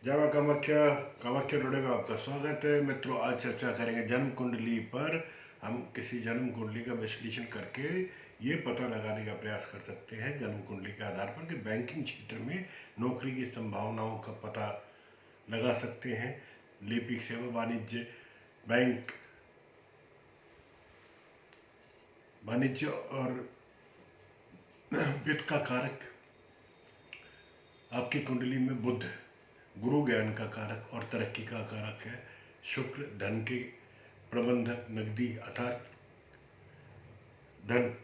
जय मां कामाख्या। कामाख्या टुडे में आपका स्वागत है मित्रों। आज चर्चा करेंगे जन्म कुंडली पर। हम किसी जन्म कुंडली का विश्लेषण करके ये पता लगाने का प्रयास कर सकते हैं जन्म कुंडली के आधार पर कि बैंकिंग क्षेत्र में नौकरी की संभावनाओं का पता लगा सकते हैं। लिपिक सेवा, वाणिज्य, बैंक, वाणिज्य और वित्त का कारक आपकी कुंडली में बुध गुरु ज्ञान का कारक और तरक्की का कारक है। शुक्र धन के प्रबंधक, नकदी अर्थात धन,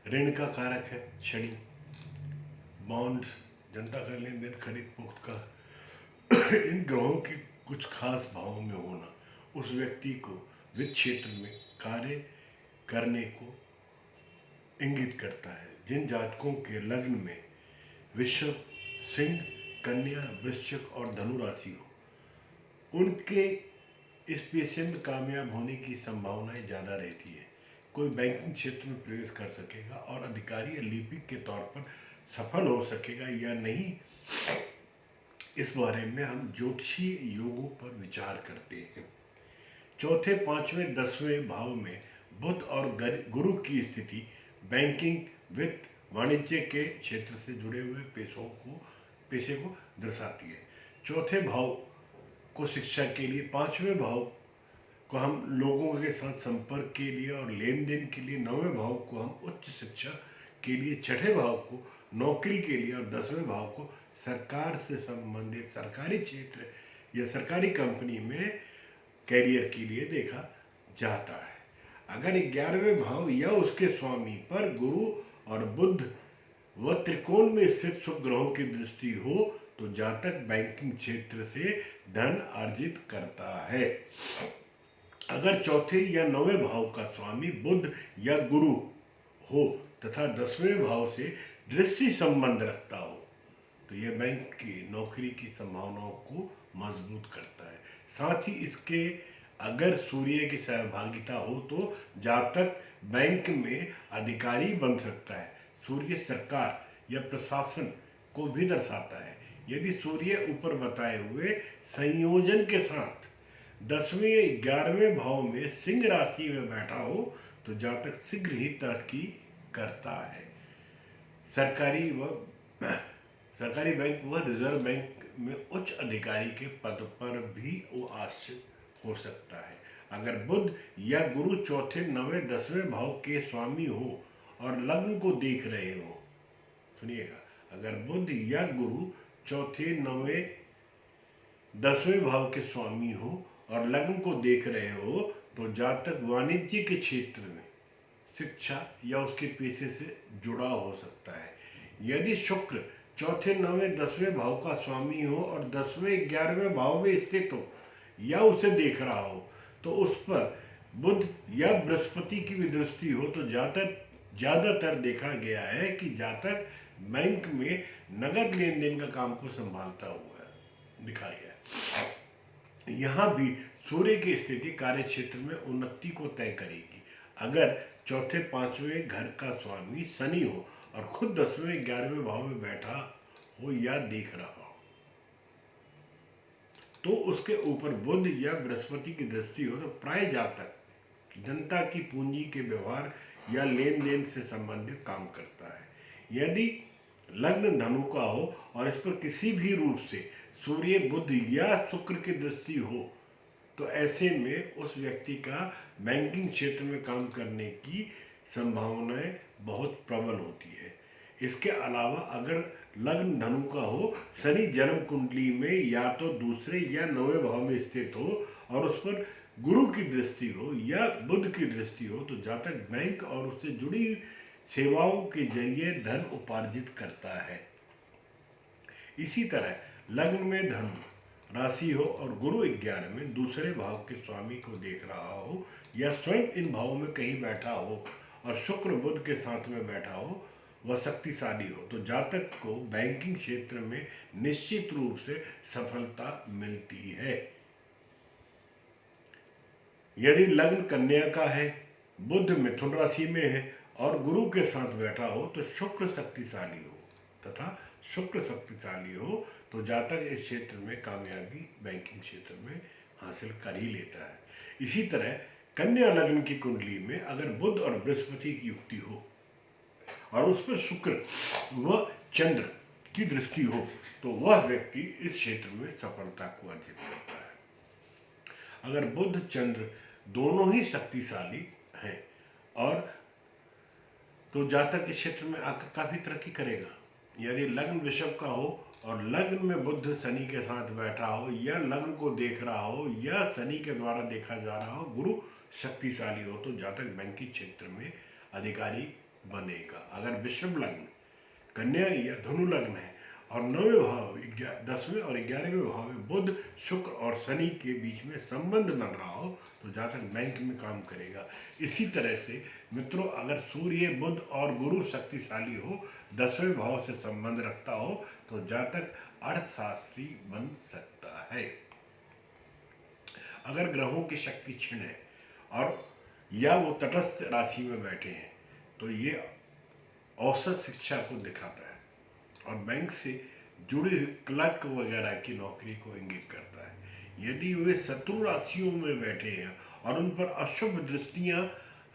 ऋण का कारक है। शनि बॉन्ड, जनता का लेन देन, खरीद फरोख्त का इन ग्रहों के कुछ खास भावों में होना उस व्यक्ति को वित्त क्षेत्र में कार्य करने को इंगित करता है। जिन जातकों के लग्न में वृषभ, सिंह, कन्या, वृश्चिक और धनु राशि हो, उनके इस पेशे में कामयाब होने की संभावनाएं ज़्यादा रहती है। कोई बैंकिंग क्षेत्र में प्रवेश कर सकेगा और अधिकारी या लिपिक के तौर पर सफल हो सकेगा या नहीं, इस बारे में हम ज्योतिषीय योगों पर विचार करते हैं। चौथे, पांचवें, 10वें भाव में बुध और गुरु की स्थिति बैंकिंग, वित्त, वाणिज्य के क्षेत्र से जुड़े हुए पेशे को दर्शाती है। चौथे भाव को शिक्षा के लिए, पांचवें भाव को हम लोगों के साथ संपर्क के लिए और लेन देन के लिए, नौवें भाव को हम उच्च शिक्षा के लिए, छठे भाव को नौकरी के लिए और 10वें भाव को सरकार से संबंधित सरकारी क्षेत्र या सरकारी कंपनी में कैरियर के लिए देखा जाता है। अगर 11वें भाव या उसके स्वामी पर गुरु और बुध व त्रिकोण में स्थित शुभ ग्रहों की दृष्टि हो तो जातक बैंकिंग क्षेत्र से धन अर्जित करता है। अगर चौथे या 9वें भाव का स्वामी बुध या गुरु हो तथा 10वें भाव से दृष्टि संबंध रखता हो तो यह बैंक की नौकरी की संभावनाओं को मजबूत करता है। साथ ही इसके अगर सूर्य की सहभागिता हो तो जातक बैंक में अधिकारी बन सकता है। सूर्य सरकार या प्रशासन को भी दर्शाता है। यदि सूर्य ऊपर बताए हुए संयोजन के साथ 10वें या 11वें भाव में सिंह राशि में बैठा हो तो जातक शीघ्र ही तरक्की करता है। सरकारी बैंक व रिजर्व बैंक में उच्च अधिकारी के पद पर भी वो आश्रित हो सकता है। अगर बुध या गुरु चौथे, 9वें, 10वें भाव के स्वामी हो और लग्न को देख रहे हो, सुनिएगा, अगर बुध या गुरु चौथे, 9वें, 10वें भाव के स्वामी हो और लग्न को देख रहे हो तो जातक वाणिज्य के क्षेत्र में शिक्षा या उसके पेशे से जुड़ा हो सकता है। यदि शुक्र चौथे, 9वें, 10वें भाव का स्वामी हो और 10वें, 11वें भाव में स्थित हो या उसे देख रहा हो तो उस पर बुध या बृहस्पति की भी दृष्टि हो तो ज़्यादातर देखा गया है कि जातक बैंक में नगद लेन देन का काम को संभालता हुआ दिखा गया है। यहाँ भी सूर्य की स्थिति कार्य क्षेत्र में उन्नति को तय करेगी। अगर चौथे, 5वें घर का स्वामी शनि हो और खुद 10वें, 11वें भाव में बैठा हो या देख रहा हो तो उसके ऊपर बुध या बृहस्पति की दृष्टि हो तो प्राय जातक जनता की पूंजी के व्यवहार या लेन देन से संबंधित काम करता है। यदि लग्न धनु का हो और इस पर किसी भी रूप से सूर्य, बुध या शुक्र की दृष्टि हो तो ऐसे में उस व्यक्ति का बैंकिंग क्षेत्र में काम करने की संभावनाएं बहुत प्रबल होती है। इसके अलावा अगर लग्न धनु का हो, शनि जन्म कुंडली में या तो दूसरे या 9वें भाव में स्थित हो और उस पर गुरु की दृष्टि हो या बुध की दृष्टि हो तो जातक बैंक और उससे जुड़ी सेवाओं के जरिए धन उपार्जित करता है। इसी तरह लग्न में धन राशि हो और गुरु 11 में दूसरे भाव के स्वामी को देख रहा हो या स्वयं इन भावों में कहीं बैठा हो और शुक्र बुध के साथ में बैठा हो, वह शक्तिशाली हो तो जातक को बैंकिंग क्षेत्र में निश्चित रूप से सफलता मिलती है। यदि लग्न कन्या का है, बुध मिथुन राशि में है और गुरु के साथ बैठा हो तो शुक्र शक्तिशाली हो तथा शुक्र शक्तिशाली हो तो जातक इस क्षेत्र में कामयाबी बैंकिंग क्षेत्र में हासिल कर ही लेता है। इसी तरह कन्या लग्न की कुंडली में अगर बुध और बृहस्पति की युक्ति हो और उस पर शुक्र व चंद्र की दृष्टि हो तो वह व्यक्ति इस क्षेत्र में सफलता को अर्जित करता है। अगर बुध चंद्र दोनों ही शक्तिशाली हैं और तो जातक इस क्षेत्र में आकर काफी तरक्की करेगा। यदि लग्न वृषभ का हो और लग्न में बुध शनि के साथ बैठा हो या लग्न को देख रहा हो या शनि के द्वारा देखा जा रहा हो, गुरु शक्तिशाली हो तो जातक बैंकिंग क्षेत्र में अधिकारी बनेगा। अगर वृषभ लग्न, कन्या या धनु लग्न है और 9वें भाव 10वें और 11वें भाव में बुध शुक्र और शनि के बीच में संबंध बन रहा हो तो जातक बैंक में काम करेगा। इसी तरह से मित्रों, अगर सूर्य बुध और गुरु शक्तिशाली हो, 10वें भाव से संबंध रखता हो तो जातक अर्थशास्त्री बन सकता है। अगर ग्रहों की शक्ति क्षीण है और या वो तटस्थ राशि में बैठे हैं तो ये औसत शिक्षा को दिखाता है और बैंक से जुड़ी हुई क्लर्क वगैरह की नौकरी को इंगित करता है। यदि वे शत्रु राशियों में बैठे हैं और उन पर अशुभ दृष्टियां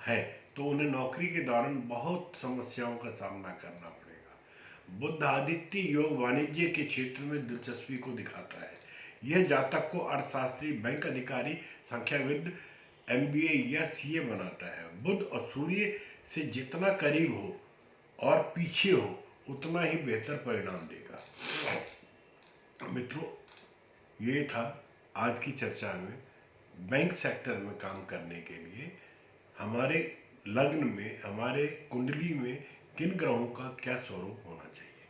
हैं तो उन्हें नौकरी के दौरान बहुत समस्याओं का सामना करना पड़ेगा। बुध आदित्य योग वाणिज्य के क्षेत्र में दिलचस्पी को दिखाता है। यह जातक को अर्थशास्त्री, बैंक अधिकारी, संख्याविद, MBA या CA बनाता है। बुध और सूर्य से जितना करीब हो और पीछे हो उतना ही बेहतर परिणाम देगा। मित्रों, ये था आज की चर्चा में बैंक सेक्टर में काम करने के लिए हमारे लग्न में, हमारे कुंडली में किन ग्रहों का क्या स्वरूप होना चाहिए।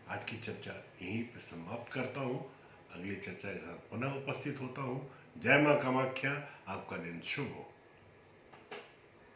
आज की चर्चा यहीं पर समाप्त करता हूँ। अगली चर्चा के साथ पुनः उपस्थित होता हूँ। जय मां कामाख्या। आपका दिन शुभ हो।